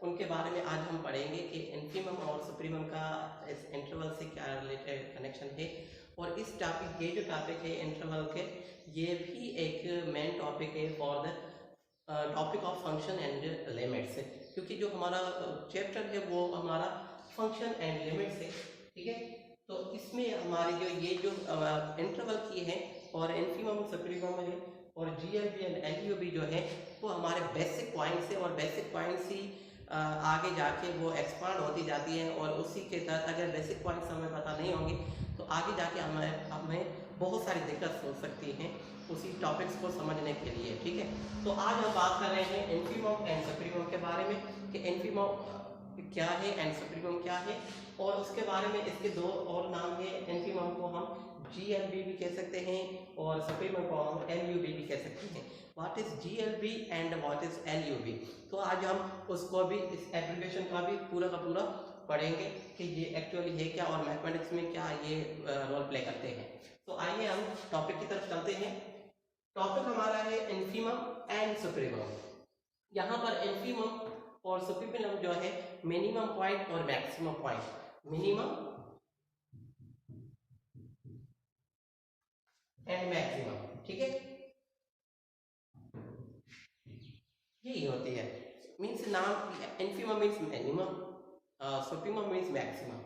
उनके बारे में आज हम पढ़ेंगे कि इन्फीमम और सुप्रीमम का इस इंटरवल से क्या रिलेटेड कनेक्शन है। और इस टॉपिक, ये जो टॉपिक है इंटरवल के, ये भी एक मेन टॉपिक है for the topic of function and limits, क्योंकि जो हमारा चैप्टर है वो हमारा फंक्शन एंड लिमिट्स है। ठीक है, तो इसमें हमारे जो इंटरवल की है और इन्फीमम सुप्रीमम है और जीएलबी एंड एलयूबी जो है वो हमारे बेसिक पॉइंट्स है, और बेसिक पॉइंट्स ही आगे जाके वो एक्सपांड होती जाती है। और उसी के तहत अगर बेसिक पॉइंट्स हमें पता नहीं होंगे तो आगे जाके हमें बहुत सारी दिक्कत हो सकती हैं उसी टॉपिक्स को समझने के लिए। ठीक है, तो आज हम बात कर रहे हैं इन्फीमम एंड सुप्रीमम के बारे में कि इन्फीमम क्या है एंड सुप्रीमम क्या है, और उसके बारे में इसके दो और नाम है। इन्फीमम को हम जीएलबी भी कह सकते हैं और सुप्रीमम को हम एलयूबी भी कह सकते हैं। What is GLB and what is LUB, तो आज हम उसको भी, इस एप्लीकेशन का भी पूरा का पूरा पढ़ेंगे कि ये एक्चुअली है क्या और मैथमेटिक्स में क्या ये रोल प्ले करते हैं। तो आइए हम टॉपिक की तरफ चलते हैं। टॉपिक हमारा है इन्फीमम एंड सुप्रीमम। यहाँ पर इन्फीमम और सुप्रीमम जो है मिनिमम पॉइंट और maximum point, minimum and maximum, ठीक है, यही होती है। मीन्स नाम infimum means minimum, supremum means maximum.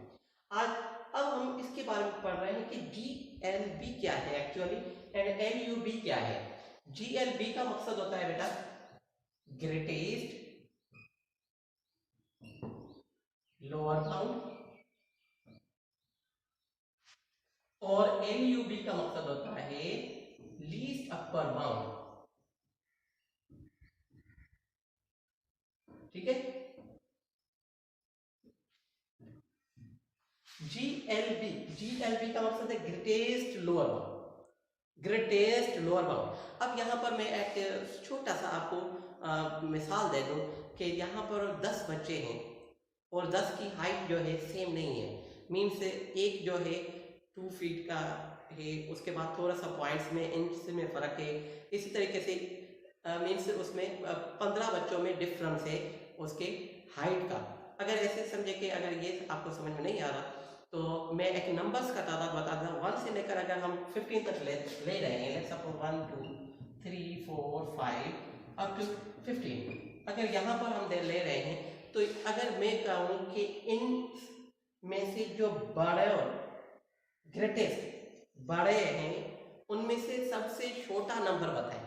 आज अब हम इसके बारे में पढ़ रहे हैं कि जीएलबी क्या है एक्चुअली एंड एलयूबी क्या है। जीएलबी का मकसद होता है बेटा ग्रेटेस्ट लोअर बाउंड, और एलयूबी का मकसद होता है लीस्ट अपर बाउंड। ठीक है, जीएलबी का मकसद है greatest lower bound, greatest lower bound. अब यहाँ पर मैं एक छोटा सा आपको मिसाल दे दूं कि यहाँ पर 10 बच्चे हैं और 10 की हाइट जो है सेम नहीं है। मीन्स एक जो है 2 फीट का है, उसके बाद थोड़ा सा पॉइंट्स में इंच में फर्क है। इसी तरीके से मीन्स उसमें 15 बच्चों में डिफरेंस है उसके हाइट का। अगर ऐसे समझे कि अगर ये आपको समझ में नहीं आ रहा तो मैं एक नंबर्स का तादाद बता दूं। 1 से लेकर अगर हम 15 तक ले रहे हैं, लेट्स सपोज 1 2 3 4 5 अप टू 15, अगर यहाँ पर हम ले रहे हैं तो अगर मैं कहूँ कि इन में से जो बड़े और ग्रेटेस्ट बड़े हैं उनमें से सबसे छोटा नंबर बताएं।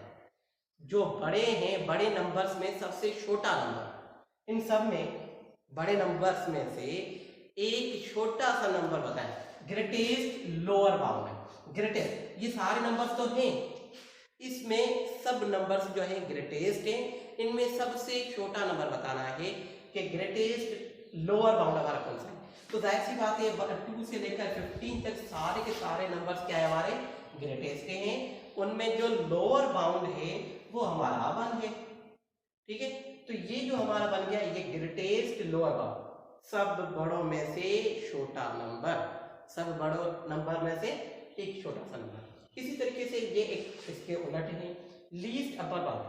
जो बड़े हैं, बड़े नंबर्स में सबसे छोटा नंबर, इन सब में बड़े नंबर्स में से एक छोटा सा नंबर बताएं। ग्रेटेस्ट लोअर बाउंड है, ग्रेटेस्ट, ये सारे नंबर्स तो हैं, इसमें सब नंबर्स जो है ग्रेटेस्ट हैं, इनमें सबसे छोटा नंबर बताना है कि ग्रेटेस्ट लोअर बाउंड हमारा कौन सा है। तो जाहिर सी बात है 2 से लेकर 15 तक सारे के सारे नंबर्स क्या है, हमारे ग्रेटेस्ट के हैं। उनमें जो लोअर बाउंड है वो हमारा 1 है। ठीक है, तो ये जो हमारा बन गया ये ग्रेटेस्ट लोअर बाउंड, सब बड़ों में से छोटा नंबर, सब बड़ों नंबर में से एक छोटा सा नंबर। इसी तरीके से ये एक इसके उलट है लीस्ट अपर बाउंड,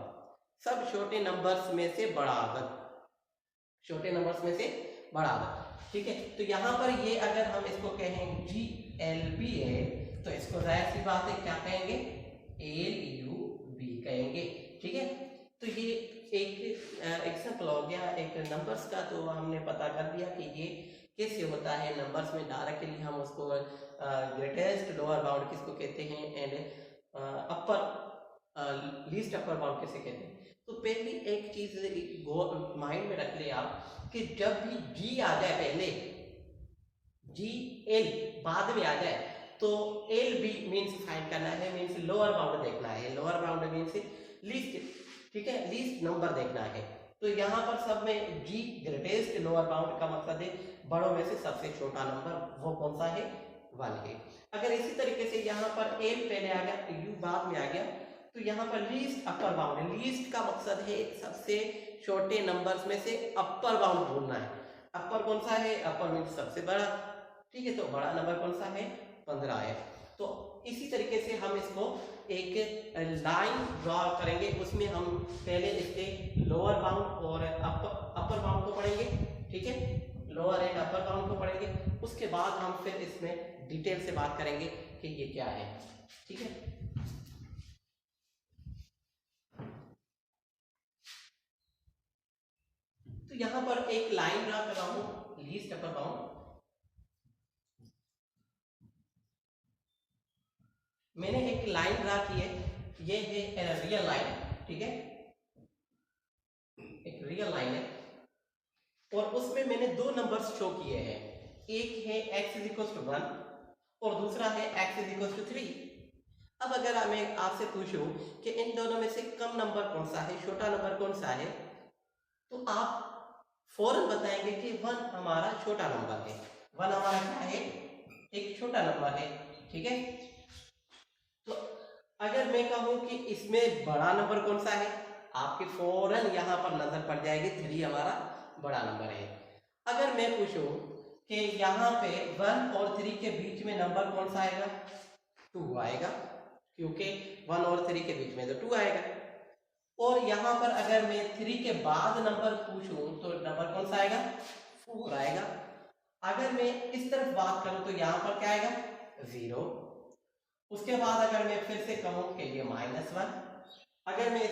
सब छोटे नंबर्स में से बड़ा आदत, छोटे नंबर्स में से बड़ा आदत। ठीक है, तो यहाँ पर ये अगर हम इसको कहें जीएलबी है तो इसको जाहिर सी बात है क्या कहेंगे, एलयूबी कहेंगे। ठीक है, तो ये एक एग्जांपल हो गया एक नंबर्स का, तो हमने पता कर दिया कि ये कैसे होता है नंबर्स में। डायरेक्टली हम उसको ग्रेटेस्ट लोअर बाउंड किसको कहते हैं and upper least upper bound किसे कहते हैं। तो पहली एक चीज माइंड में रख ले आप कि जब भी जी आ जाए, पहले जी एल बाद में आ जाए, तो एल बी मीन्स फाइंड करना है, मीन्स लोअर बाउंड देखना है। लोअर बाउंड मीन्स लीस्ट, ठीक है, लीस्ट नंबर देखना है। तो यहाँ पर सब में जी ग्रेटेस्ट लोअर बाउंड का मतलब है बड़ों में से सबसे छोटा नंबर, वो कौन सा है, 1 है। अगर इसी तरीके से यहाँ पर एल पहले आ गया, यू बाद में आ गया, तो यहाँ पर लीस्ट अपर बाउंड, लीस्ट का मकसद है सबसे छोटे नंबर्स में से अपर बाउंड ढूंढना है। अपर कौन सा है, अपर मीन्स सबसे बड़ा। ठीक है, तो बड़ा नंबर कौन सा है, 15 है। तो इसी तरीके से हम इसको एक लाइन ड्रॉ करेंगे, उसमें हम पहले इसके लोअर बाउंड और अपर बाउंड को पढ़ेंगे ठीक है, लोअर एंड अपर बाउंड को पढ़ेंगे, उसके बाद हम फिर इसमें डिटेल से बात करेंगे कि ये क्या है। ठीक है, तो यहां पर एक लाइन ड्रा कर रहा हूं, लीस्ट अपर बाउंड। मैंने एक लाइन ड्रा की है, ये है रियल लाइन, ठीक है, एक रियल लाइन है, और उसमें मैंने दो नंबर्स शो किए हैं, एक है x इज इक्वल टू 1 और दूसरा है x इज इक्वल टू 3। अब अगर मैं आपसे पूछूं कि इन दोनों में से कम नंबर कौन सा है, छोटा नंबर कौन सा है, तो आप फौरन बताएंगे कि 1 हमारा छोटा नंबर है। 1 हमारा क्या है, एक छोटा नंबर है। ठीक है, तो अगर मैं कहूं कि इसमें बड़ा नंबर कौन सा है, आपके फौरन यहां पर नजर पड़ जाएगी 3 हमारा बड़ा नंबर है। अगर मैं पूछूं कि यहाँ पे 1 और 3 के बीच में नंबर कौन सा आएगा, 2 आएगा, क्योंकि 1 और 3 के बीच में तो 2 आएगा। और यहाँ पर अगर मैं 3 के बाद नंबर पूछूं तो नंबर कौन सा आएगा, 4 आएगा। अगर मैं इस तरफ बात करूं तो यहाँ पर क्या आएगा, 0। उसके बाद अगर मैं फिर से कहूं कि ये -1, अगर मैं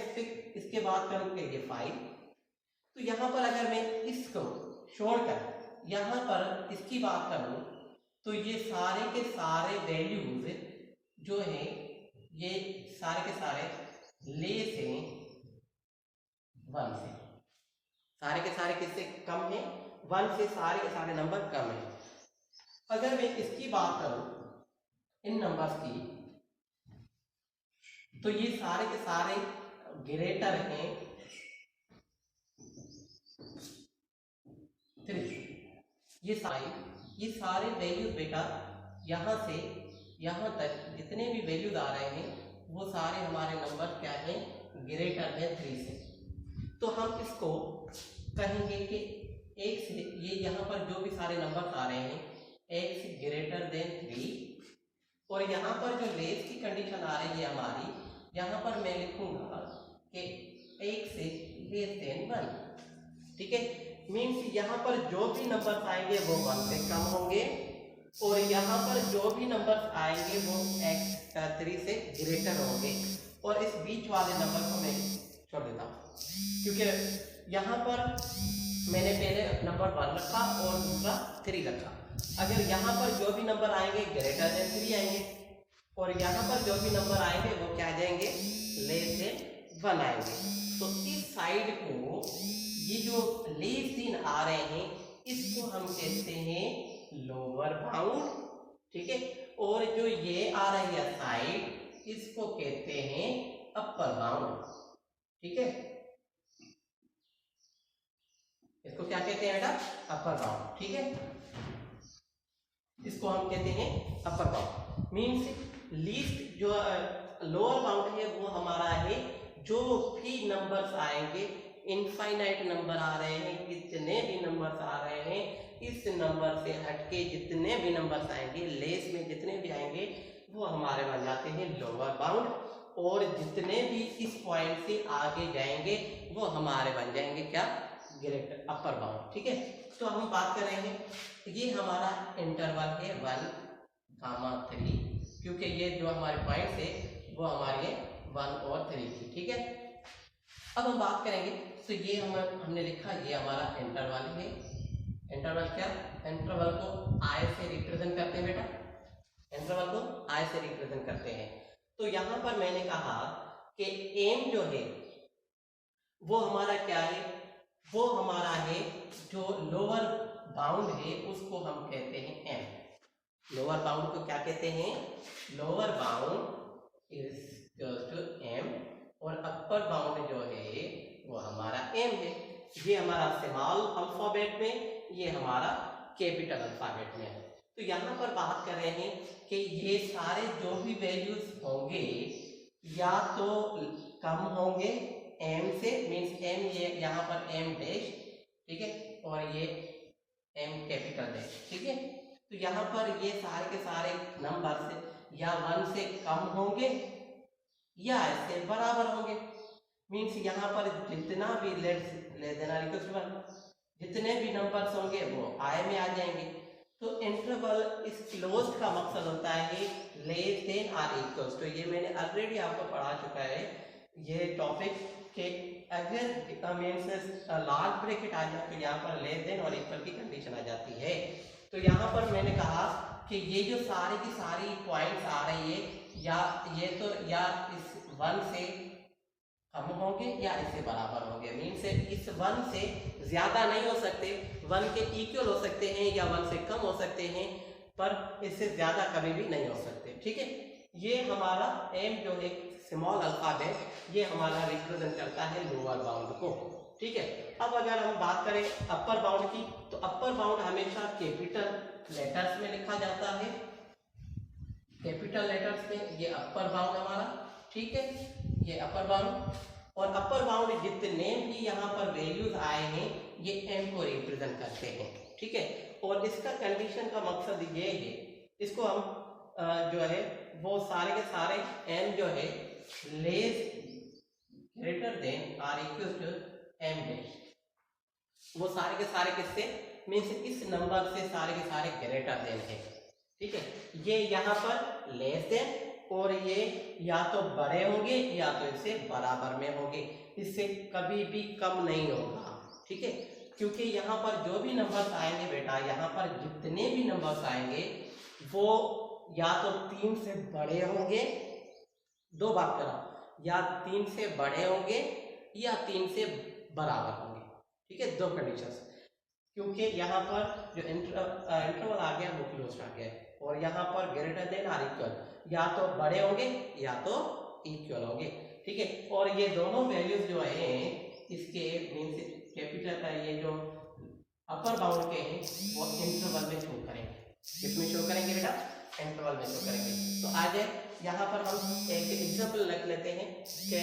इसके बाद करूं कि ये 5, तो यहाँ पर अगर मैं इसको छोड़कर यहाँ पर इसकी बात करूं तो ये सारे के सारे वैल्यूज जो है ये सारे के सारे लेस हैं 1 से, सारे के सारे किससे कम है, 1 से सारे के सारे नंबर कम है। अगर मैं इसकी बात करूं इन नंबर्स की, तो ये सारे के सारे ग्रेटर हैं 3। ये सारे वैल्यूज बेटा यहाँ से यहाँ तक जितने भी वैल्यूज आ रहे हैं वो सारे हमारे नंबर क्या हैं, ग्रेटर है 3 से। तो हम इसको कहेंगे कि 1 से, ये यहाँ पर जो भी सारे नंबर आ रहे हैं x ग्रेटर देन 3, और यहाँ पर जो लेस की कंडीशन आ रही है हमारी, यहाँ पर मैं लिखूंगा कि 1 से लेस देन 1। ठीक है, मीन्स यहाँ पर जो भी नंबर आएंगे वो 1 से कम होंगे, और यहाँ पर जो भी नंबर आएंगे वो x 3 से ग्रेटर होंगे। और इस बीच वाले नंबर को मैं छोड़ देता हूँ, क्योंकि यहाँ पर मैंने पहले नंबर 1 रखा और दूसरा 3 रखा। अगर यहाँ पर जो भी नंबर आएंगे ग्रेटर देन 3 आएंगे, और यहाँ पर जो भी नंबर आएंगे वो क्या आ जाएंगे, लेस देन 1 आएंगे। तो इस साइड को ये जो लेस देन आ रहे हैं इसको हम कहते हैं लोअर बाउंड। ठीक है, और जो ये आ रही है साइड इसको कहते हैं अपर बाउंड। ठीक है, इसको क्या कहते हैं बेटा, अपर बाउंड। ठीक है, इसको हम कहते हैं अपर बाउंड। मींस लीस्ट जो लोअर बाउंड है वो हमारा है जो भी नंबर्स आएंगे, इनफाइनाइट नंबर आ रहे हैं, कितने भी नंबर्स आ रहे हैं, इस नंबर से हटके जितने भी नंबर्स आएंगे, लेस में जितने भी आएंगे वो हमारे बन जाते हैं लोअर बाउंड, और जितने भी इस पॉइंट से आगे जाएंगे वो हमारे बन जाएंगे क्या, ग्रेटर अपर बाउंड। ठीक है, तो हम बात कर रहे हैं, ये हमारा इंटरवल है 1, 3, क्योंकि ये जो हमारे पॉइंट है वो हमारे 1 और 3 की। ठीक है, अब हम बात करेंगे, तो ये हमने लिखा ये हमारा इंटरवल है। इंटरवल क्या, इंटरवल को आई से रिप्रेजेंट करते हैं बेटा, इंटरवल को आई से रिप्रेजेंट करते हैं। तो यहाँ पर मैंने कहा कि एम जो है वो हमारा क्या है, वो हमारा है जो लोअर बाउंड है उसको हम कहते हैं एम। लोअर बाउंड को क्या कहते हैं, लोअर बाउंड इज एम, और अपर बाउंड जो है वो हमारा एम है। ये हमारा स्मॉल अल्फाबेट में, ये हमारा कैपिटल अल्फाबेट में है। तो यहाँ पर बात कर रहे हैं कि ये सारे जो भी वैल्यूज होंगे या तो कम होंगे एम से, मीन्स एम ये यहाँ पर एम डैश, ठीक है, और ये एम कैपिटल डैश। ठीक है, तो यहाँ पर ये सारे के सारे नंबर्स या 1 से कम होंगे या इससे बराबर होंगे। मीन्स यहाँ पर जितना भी लेस देन और इक्वल टू 1, जितने भी नंबर्स होंगे वो आई में आ जाएंगे। तो इंटरवल इस क्लोज्ड का मकसद होता है लेस देन आर इक्वल्स। तो ये मैंने ऑलरेडी आपको पढ़ा चुका है ये टॉपिक के अगर मीन्स लार्ज ब्रैकेट आ जाए तो यहाँ पर लेस देन और इक्वल की कंडीशन आ जाती है। तो यहाँ पर मैंने कहा कि ये जो सारी की सारी पॉइंट्स आ रही है या ये तो या इस 1 से कम होंगे या इससे बराबर होंगे, मीन्स इस 1 से ज्यादा नहीं हो सकते, 1 के इक्वल हो सकते हैं या 1 से कम हो सकते हैं, पर इससे ज्यादा कभी भी नहीं हो सकते। ठीक है, ये हमारा एम जो है स्मॉल अल्फाबेट ये हमारा रिप्रेजेंट करता है लोअर बाउंड को। ठीक है, अब अगर हम बात करें अपर बाउंड की तो अपर बाउंड हमेशा कैपिटल लेटर्स में लिखा जाता है, कैपिटल लेटर्स में, ये अपर बाउंड हमारा। ठीक है, ये अपर बाउंड, और अपर बाउंड जितने भी यहाँ पर वैल्यूज आए हैं ये एम को रिप्रेजेंट करते हैं। ठीक है, और इसका कंडीशन का मकसद ये है, इसको हम जो है वो सारे के सारे एम जो है less greater than or equal to M dash, वो सारे के सारे किससे मीन्स इस नंबर से सारे के सारे ग्रेटर देन है। ठीक है, ये यहाँ पर लेस देन और ये या तो बड़े होंगे या तो इससे बराबर में होंगे, इससे कभी भी कम नहीं होगा। ठीक है, क्योंकि यहाँ पर जो भी नंबर्स आएंगे बेटा, यहाँ पर जितने भी नंबर्स आएंगे वो या तो 3 से बड़े होंगे, दो बात करा, या 3 से बड़े होंगे या 3 से बराबर होंगे। ठीक है, दो कंडीशंस, क्योंकि यहाँ पर जो इंटरवल आ गया वो क्लोज आ गया, और यहाँ पर ग्रेटर देन आर इक्वल या तो बड़े होंगे या तो इक्वल होंगे। ठीक है, और ये दोनों वैल्यूज जो है इसके मीन्स कैपिटल का ये जो अपर बाउंड के हैं वो इंटरवल में शो करेंगे। किसमें शो करेंगे बेटा? इंटरवल में शो करेंगे। तो आज यहाँ पर हम एक एग्जांपल रख लेते हैं कि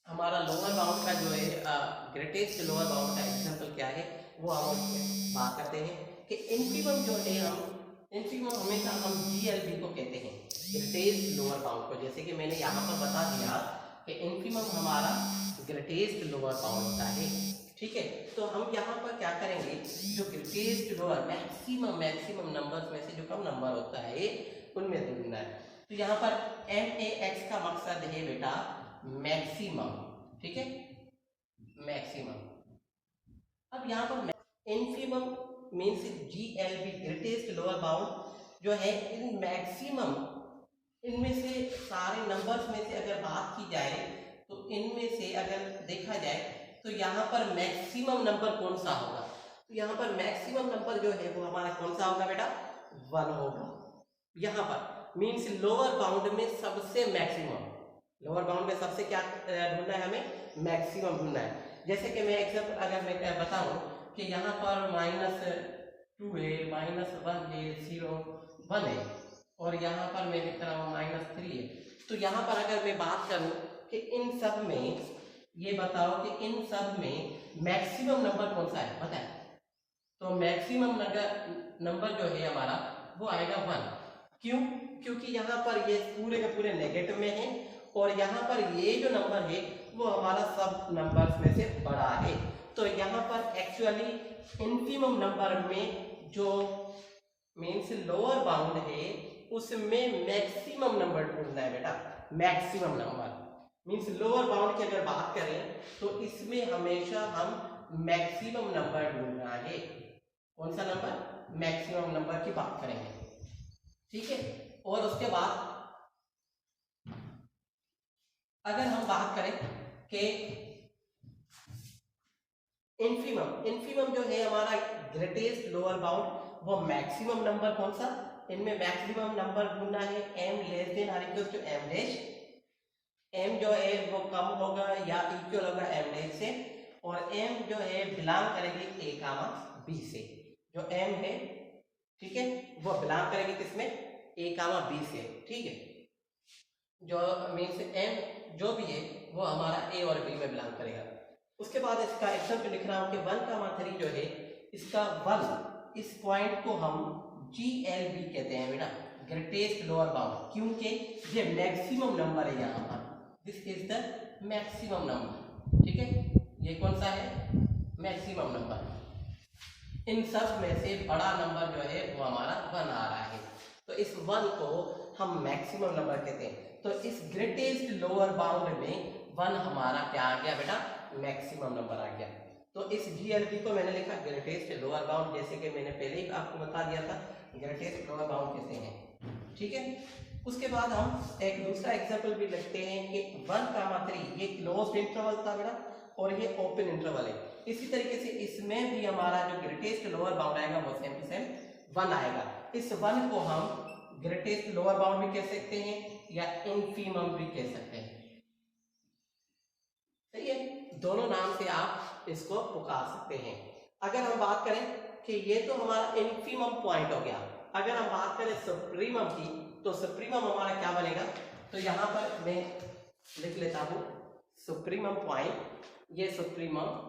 हमारा लोअर बाउंड का जो है ग्रेटेस्ट लोअर बाउंड का एग्जांपल क्या है वो हम बात करते हैं कि इनफिमम जो है हम इनफिमम हमेशा हम जीएलबी को कहते हैं, ग्रेटेस्ट लोअर बाउंड को। जैसे कि मैंने यहाँ पर बता दिया कि इनफिमम हमारा ग्रेटेस्ट लोअर बाउंड होता है। ठीक है, तो हम यहाँ पर क्या करेंगे, जो ग्रेटेस्ट लोअर मैक्सिमम नंबर्स में से जो कम नंबर होता है उनमें ढूंढना है। तो यहाँ पर MAX का मकसद है बेटा मैक्सिमम। ठीक है, मैक्सिमम। अब यहाँ पर infimum means GLB greatest lower bound जो है इन मैक्सिमम, इनमें से सारे नंबर्स में से अगर बात की जाए तो इनमें से अगर देखा जाए तो यहाँ पर मैक्सिमम नंबर कौन सा होगा, तो यहाँ पर मैक्सिमम नंबर जो है वो हमारा कौन सा होगा बेटा? 1 होगा। यहाँ पर मीन्स लोअर बाउंड में सबसे मैक्सिमम, लोअर बाउंड में सबसे क्या ढूंढना है हमें? मैक्सिमम ढूंढना है। जैसे कि मैं एग्जांपल अगर मैं बताऊं कि यहाँ पर -2 है, -1 है, 0 1 है, और यहाँ पर मैं लिख रहा हूँ -3 है। तो यहाँ पर अगर मैं बात करूँ कि इन सब में ये बताओ कि इन सब में मैक्सिमम नंबर कौन सा है बताए? तो मैक्सिमम नंबर जो है हमारा वो आएगा 1। क्यों? क्योंकि यहाँ पर ये पूरे के पूरे नेगेटिव में है, और यहाँ पर ये जो नंबर है वो हमारा सब नंबर्स में से बड़ा है। तो यहाँ पर एक्चुअली इनफिमम नंबर में जो मीन्स लोअर बाउंड है उसमें मैक्सिमम नंबर ढूंढना है बेटा। Maximum number means lower bound की अगर बात करें तो इसमें हमेशा हम मैक्सिमम नंबर ढूंढना है। कौन सा नंबर? मैक्सिमम नंबर की बात करेंगे। ठीक है, और उसके बाद अगर हम बात करें कि इनफिमम जो है हमारा ग्रेटेस्ट लोअर बाउंड वो मैक्सिमम नंबर कौन सा? इनमें मैक्सिमम नंबर ढूंढना है m less than or equal to m dash. m जो है वो कम होगा या इक्वल होगा m डैश से, और m जो है बिलोंग करेगी a कामा b से। जो m है ठीक है वो बिलोंग करेगी किसमें? a कामा b से। ठीक है, जो मीन्स m जो भी है वो हमारा a और b में बिलोंग करेगा। उसके बाद इसका एग्जांपल लिख रहा हूं कि 1,3 जो है इसका 1 इस पॉइंट को हम GLB कहते हैं बेटा, ग्रेटेस्ट लोअर बाउंड, क्योंकि ये मैक्सिमम नंबर है यहाँ पर। This is the maximum number. ठीक है, ये कौन सा है? Maximum number. इन सब में से बड़ा नंबर जो है वो हमारा 1 आ रहा है, तो इस 1 को हम मैक्सिमम नंबर कहते हैं। तो इस ग्रेटेस्ट लोअर बाउंड में 1 हमारा क्या आ गया बेटा, मैक्सिमम नंबर आ गया। तो इस GLB को मैंने लिखा ग्रेटेस्ट लोअर बाउंड, जैसे कि मैंने पहले ही आपको बता दिया था ग्रेटेस्ट लोअर बाउंड कैसे हैं, ठीक है। उसके बाद हम एक दूसरा एग्जांपल भी लिखते हैं कि 1,3 ये क्लोज्ड इंटरवल था बेटा और ये ओपन इंटरवल है। इसी तरीके से इसमें भी हमारा जो ग्रेटेस्ट लोअर बाउंड आएगा वो सेम टू सेम 1 आएगा। इस 1 को हम ग्रेटेस्ट लोअर बाउंड भी कह सकते हैं या इनफीमम भी कह सकते हैं, सही है। दोनों नाम से आप इसको पुकार सकते हैं। अगर हम बात करें कि ये तो हमारा इनफीमम पॉइंट हो गया, अगर हम बात करें सुप्रीमम की, तो सुप्रीमम हमारा क्या बनेगा, तो यहां पर मैं लिख लेता हूं सुप्रीमम पॉइंट, ये सुप्रीमम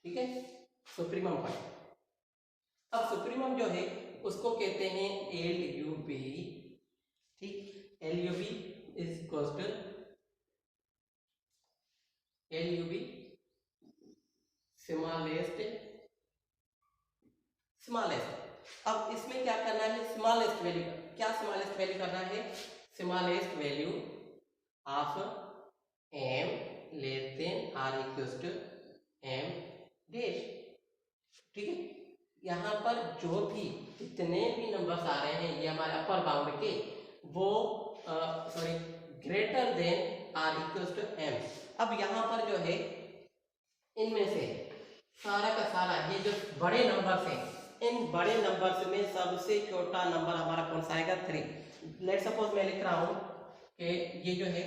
ठीक है, सुप्रीमम पॉइंट। अब सुप्रीमम जो है उसको कहते हैं LUB, ठीक। LUB is equal to LUB smallest. अब इसमें क्या करना है, स्मॉलेस्ट वैल्यू, क्या स्मॉलेस्ट वैल्यू करना है, smallest value of m less than or equal to m dash, ठीक है। यहाँ पर जो भी कितने भी नंबर्स आ रहे हैं ये हमारे अपर बाउंड के, वो sorry greater than or equal to m। अब यहाँ पर जो है इनमें से सारा का सारा ये जो बड़े नंबर्स हैं, इन बड़े नंबर्स में सबसे छोटा नंबर हमारा कौन सा आएगा, 3। लेट सपोज मैं लिख रहा हूँ कि ये जो है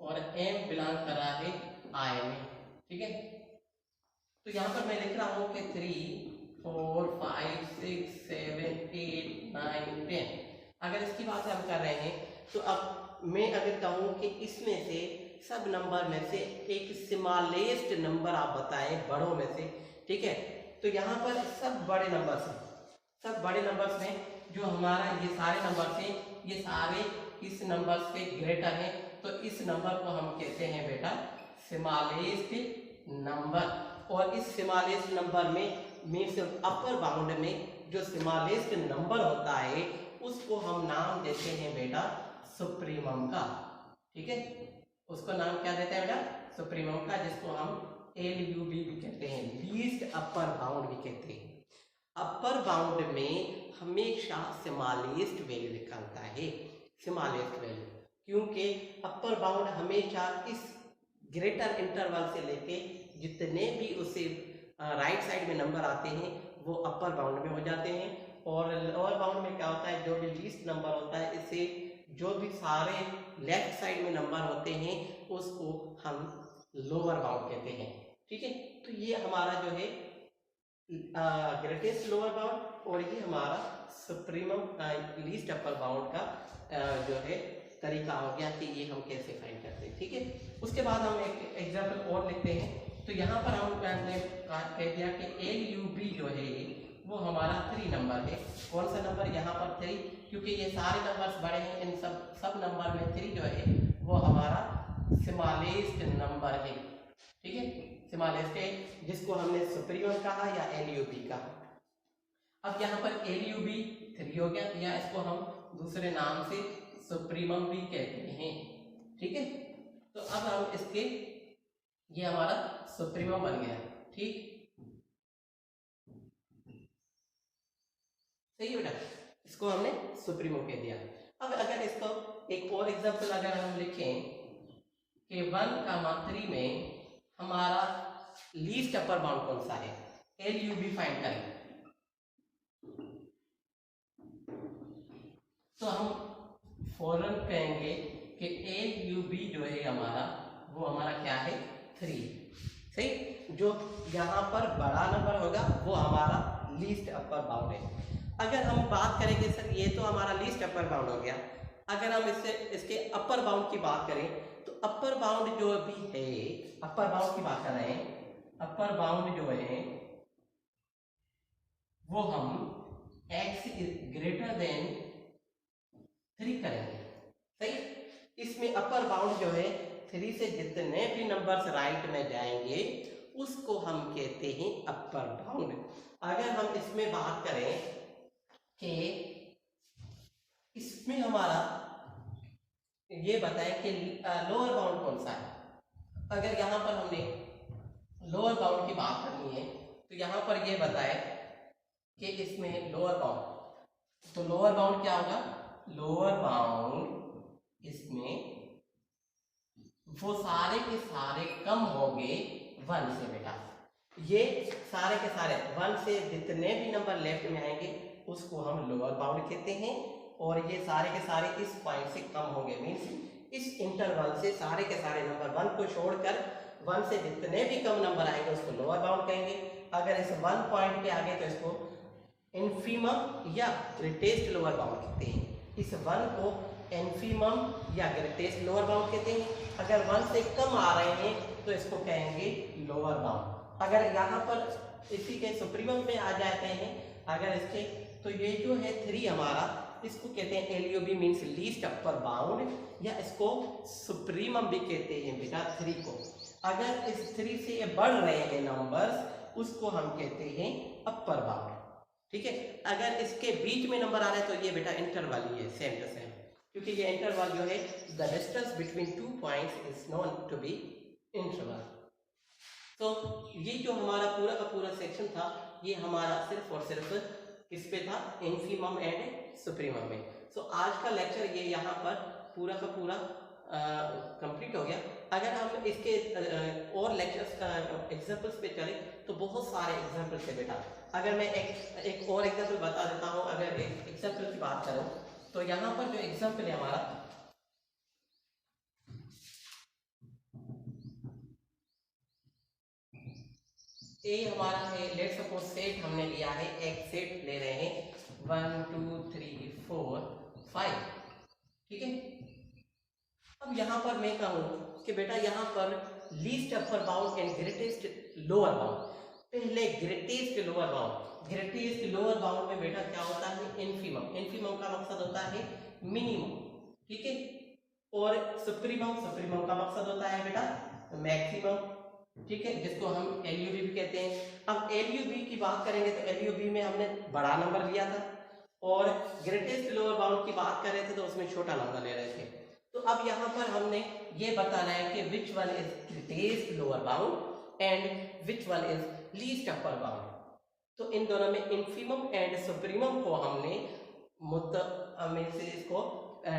और m बिलोंग कर रहा है I में, ठीक है। तो यहाँ पर मैं लिख रहा हूँ कि 3, 4, 5, 6, 7, 8, 9, 10। अगर इसकी बात हम कर रहे हैं तो अब मैं अगर कहूँ कि इसमें से सब नंबर में से एक स्मॉलेस्ट नंबर आप बताएं बड़ों में से, ठीक है। तो यहाँ पर सब बड़े नंबर्स हैं, सब बड़े नंबर्स में जो हमारा ये सारे नंबर्स हैं, ये सारे इस नंबर से ग्रेटर हैं, तो इस नंबर को हम कहते हैं बेटा स्मॉलेस्ट नंबर। और इस स्मॉलेस्ट नंबर में मीन्स अपर बाउंड में जो स्मॉलेस्ट नंबर होता है उसको हम नाम देते हैं बेटा सुप्रीमम का, ठीक है। उसको नाम क्या देते हैं बेटा, सुप्रीमम का, जिसको हम LUB भी कहते हैं, लीस्ट अपर बाउंड भी कहते हैं। अपर बाउंड में हमेशा स्मॉलेस्ट वैल्यू निकालता है, स्मॉलेस्ट वैल्यू, क्योंकि अपर बाउंड हमेशा इस ग्रेटर इंटरवल से लेके जितने भी उसे राइट साइड में नंबर आते हैं वो अपर बाउंड में हो जाते हैं, और लोअर बाउंड में क्या होता है, जो भी लीस्ट नंबर होता है इससे जो भी सारे लेफ्ट साइड में नंबर होते हैं उसको हम लोअर बाउंड कहते हैं, ठीक है। तो ये हमारा जो है ग्रेटेस्ट लोअर बाउंड और ये हमारा सुप्रीमम लीस्ट अपर बाउंड का जो है तरीका हो गया कि ये हम कैसे फाइंड करते हैं, ठीक है। उसके बाद हम एक एग्जांपल और लिखते हैं। तो यहाँ पर हमने कह दिया कि LUB जो है वो हमारा 3 नंबर है। कौन सा नंबर, यहाँ पर 3, क्योंकि ये सारे नंबर्स बड़े हैं, इन सब नंबर में 3 जो है वो हमारा स्मॉलेस्ट नंबर है, ठीक है, स्मॉलेस्ट है, जिसको हमने सुप्रीमम कहा या LUB कहा। अब यहाँ पर LUB 3 हो गया, या इसको हम दूसरे नाम से सुप्रीमम भी कहते हैं, ठीक है। तो अब हम इसके, ये हमारा सुप्रीमम बन गया, ठीक, सही है बेटा, इसको हमने सुप्रीमम कह दिया। अब अगर इसको एक और एग्जांपल अगर हम लिखें कि 1,3 में हमारा लीस्ट अपर बाउंड कौन सा है, LUB फाइंड करें, तो हम फौरन कहेंगे कि LUB जो है हमारा वो हमारा क्या है, 3, सही। जो यहाँ पर बड़ा नंबर होगा वो हमारा लीस्ट अपर बाउंड है। अगर हम बात करेंगे सर ये तो हमारा लीस्ट अपर बाउंड हो गया, अगर हम इसके अपर बाउंड की बात करें तो अपर बाउंड जो भी है, अपर बाउंड की बात कर रहे हैं, अपर बाउंड जो है वो हम x इज ग्रेटर देन 3 करेंगे, सही। इसमें अपर बाउंड जो है 3 से जितने भी नंबर्स राइट में जाएंगे उसको हम कहते हैं अपर बाउंड। अगर हम इसमें बात करें कि इसमें हमारा ये बताएं कि लोअर बाउंड कौन सा है। अगर यहाँ पर हमने लोअर बाउंड की बात करनी है तो यहाँ पर ये बताए कि इसमें लोअर बाउंड, तो लोअर बाउंड क्या होगा, लोअर बाउंड इसमें वो सारे के सारे कम होंगे 1 से बेटा। ये सारे के सारे 1 से जितने भी नंबर लेफ्ट में आएंगे उसको हम लोअर बाउंड कहते हैं, और ये सारे के सारे इस पॉइंट से कम होंगे, मीन्स इस इंटरवल से सारे के सारे नंबर 1 को छोड़कर 1 से जितने भी कम नंबर आएंगे उसको लोअर बाउंड कहेंगे। अगर इस 1 पॉइंट पे आगे तो इसको इन्फीमम या ग्रेटेस्ट लोअर बाउंड कहते हैं। इस 1 को इन्फीमम या ग्रेटेस्ट लोअर बाउंड कहते हैं। अगर 1 से कम आ रहे हैं तो इसको कहेंगे लोअर बाउंड। अगर यहाँ पर इसी के सुप्रीमम में आ जाते हैं अगर इसके, तो ये जो है 3 हमारा, इसको कहते हैं LUB means least upper bound, या इसको सुप्रीमम भी कहते हैं बेटा 3 को। अगर इस 3 से ये बढ़ रहे हैं नंबर्स उसको हम कहते हैं अपर बाउंड, ठीक है। अगर इसके बीच में नंबर आ रहे हैं तो ये बेटा इंटरवल ही है, सेम टू सेम, क्योंकि ये इंटरवल जो है the distance between 2 points is known to be interval. तो ये जो हमारा पूरा का पूरा सेक्शन था ये हमारा सिर्फ और सिर्फ किस पे था, इन्फीमम एंड सुप्रीमम में। सो आज का लेक्चर ये यहाँ पर पूरा का पूरा कंप्लीट हो गया। अगर हम इसके और लेक्चर्स का एग्जांपल्स पे चले तो बहुत सारे एग्जांपल्स है बेटा। अगर मैं एक और एग्जांपल बता देता हूँ, अगर एक एग्जांपल की बात करूँ तो यहाँ पर जो एग्जांपल है हमारा, ए हमारा है, लेट सपोज सेट हमने लिया है, एक सेट ले रहे हैं 1 2 3 4 5, ठीक है। अब यहाँ पर मैं कहूँ कि बेटा यहाँ पर least upper bound and greatest lower bound. पहले greatest lower bound, greatest lower bound में बेटा क्या होता है, इन्फीमम। इन्फीमम का मकसद होता है मिनिमम, ठीक है। और सुप्रीमम, सुप्रीमम का मकसद होता है बेटा मैक्सिमम, ठीक है, जिसको हम LUB भी कहते हैं। अब LUB की बात करेंगे तो LUB में हमने बड़ा नंबर लिया था और ग्रेटेस्ट लोअर बाउंड की बात कर रहे थे तो उसमें छोटा नंबर ले रहे थे। तो अब यहाँ पर हमने ये बताना है कि which one is greatest lower bound and which one is least upper bound. तो इन दोनों में इन्फीमम एंड सुप्रीमम को हमने में से इसको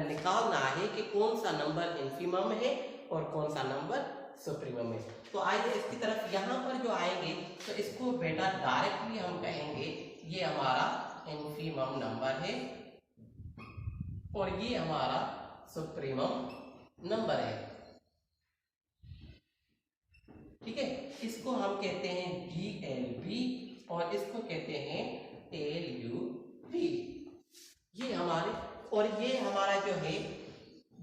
निकालना है कि कौन सा नंबर इन्फीमम है और कौन सा नंबर सुप्रीमम है। तो आइए इसकी तरफ यहाँ पर जो आएंगे तो इसको बेटा डायरेक्टली हम कहेंगे ये हमारा इन्फीमम नंबर है और ये हमारा सुप्रीमम नंबर है, ठीक है। इसको हम कहते हैं GLB और इसको कहते हैं LUB। ये हमारे, और ये हमारा जो है,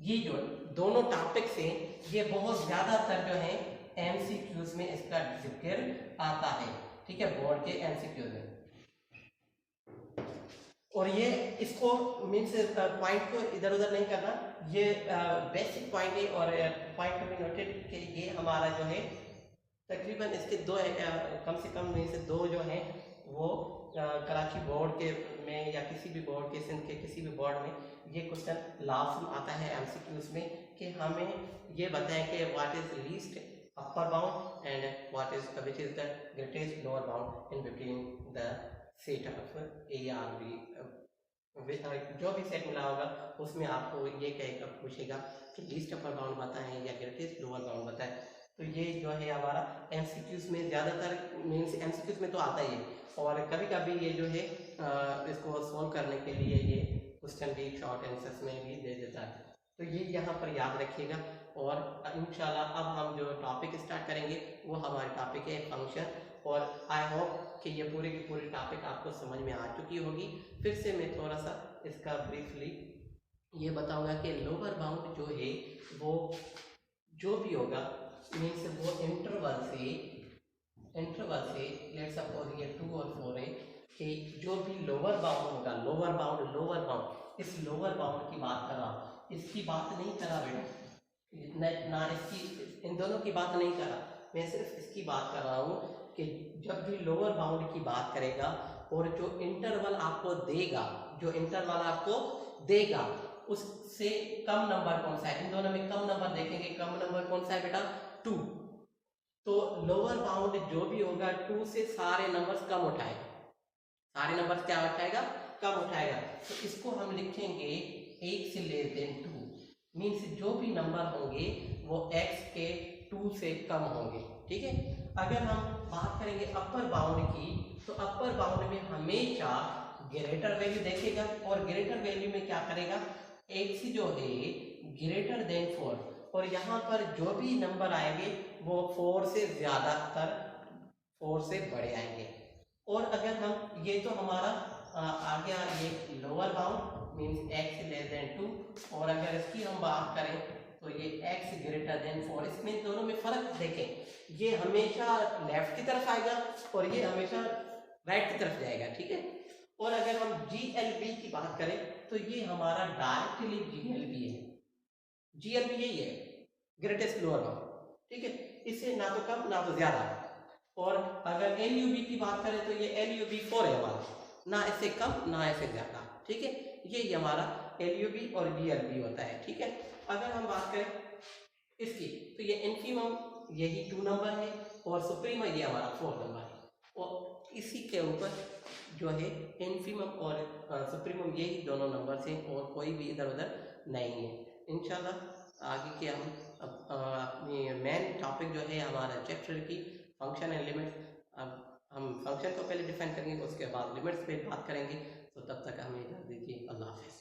ये जो दोनों टॉपिक्स हैं ये बहुत ज्यादातर जो है MCQs में इसका जिक्र आता है, ठीक है, बोर्ड के MCQs में। और ये इसको मीन्स पॉइंट को इधर उधर नहीं करना, ये बेसिक पॉइंट है और पॉइंट टू बी नोटेड कि ये हमारा जो है तकरीबन इसके दो कम से कम में से दो जो हैं वो कराची बोर्ड के में या किसी भी बोर्ड के, सिंध के किसी भी बोर्ड में ये क्वेश्चन लास्ट में आता है MCQs में कि हमें ये बताएं कि what is least upper bound and what is which is the greatest lower bound in between the set of ARB। जो भी सेट मिला होगा उसमें आपको ये कहेगा, पूछेगा कि लीस्ट अपर बाउंड बताएं या ग्रेटेस्ट लोअर बाउंड बताएं। तो ये जो है हमारा MCQs में ज़्यादातर मीन्स MCQs में तो आता ही है और कभी कभी ये जो है इसको सॉल्व करने के लिए ये क्वेश्चन भी शॉर्ट आंसर्स में भी दे देता है। तो ये यहाँ पर याद रखिएगा। और इंशाल्लाह अब हम जो टॉपिक स्टार्ट करेंगे वो हमारे टॉपिक है फंक्शन, और आई होप कि ये पूरे की पूरी टॉपिक आपको समझ में आ चुकी होगी। फिर से मैं थोड़ा सा इसका ब्रीफली ये बताऊंगा कि लोअर बाउंड जो है वो जो भी होगा मीन्स वो इंटरवल से लेट्स सपोज ये 2 और 4 है कि जो भी लोअर बाउंड होगा, लोअर बाउंड, इस लोअर बाउंड की बात कर रहा हूँ, इसकी बात नहीं करा बेटा, ना इसकी, इन दोनों की बात नहीं करा, मैं सिर्फ इसकी बात कर रहा हूँ कि जब भी लोअर बाउंड की बात करेगा और जो इंटरवल आपको देगा, जो इंटरवल आपको देगा उससे कम नंबर कौन सा है, इन दोनों में कम नंबर देखेंगे, कम नंबर कौन सा है बेटा, 2। तो लोअर बाउंड जो भी होगा 2 से सारे नंबर्स कम उठाएगा, सारे नंबर्स क्या उठाएगा, कम उठाएगा। तो इसको हम लिखेंगे 1 से लेस देन 2, मीन्स जो भी नंबर होंगे वो x के 2 से कम होंगे, ठीक है। अगर हम बात करेंगे अपर बाउंड की, तो अपर बाउंड में हमेशा ग्रेटर वैल्यू देखेगा और ग्रेटर वैल्यू में क्या करेगा, x जो है ग्रेटर देन 4, और यहाँ पर जो भी नंबर आएंगे वो 4 से ज्यादातर 4 से बड़े आएंगे। और अगर हम, ये तो हमारा आ गया ये lower bound means x less than 2, और अगर इसकी हम बात करें तो ये x ग्रेटर देन 4, इसमें दोनों में फर्क देखें, ये हमेशा लेफ्ट की तरफ आएगा और ये हमेशा राइट की तरफ जाएगा, ठीक है। और अगर हम GLB की बात करें तो ये हमारा डायरेक्टली GLB है, GLB यही है, ग्रेटेस्ट लोअर बाउंड, ठीक है, इससे ना तो कम ना तो ज्यादा। और अगर LUB की बात करें तो ये LUB 4 है हमारा, ना इससे कम ना इससे ज्यादा, ठीक है, यही हमारा LUB और GLB होता है, ठीक है। अगर हम बात करें इसकी तो ये इन्फीमम यही 2 नंबर है और सुप्रीमम ये हमारा 4 नंबर है, और इसी के ऊपर जो है इन्फीमम और सुप्रीमम यही दोनों नंबर हैं और कोई भी इधर उधर नहीं है। इंशाल्लाह आगे के हम अपनी मेन टॉपिक जो है हमारा चैप्टर की फंक्शन एंड लिमिट्स, अब हम फंक्शन को पहले डिफाइन करेंगे उसके बाद लिमिट्स पे बात करेंगे। तो तब तक हमें इजाज़त दीजिए, अल्लाह हाफ़िज़।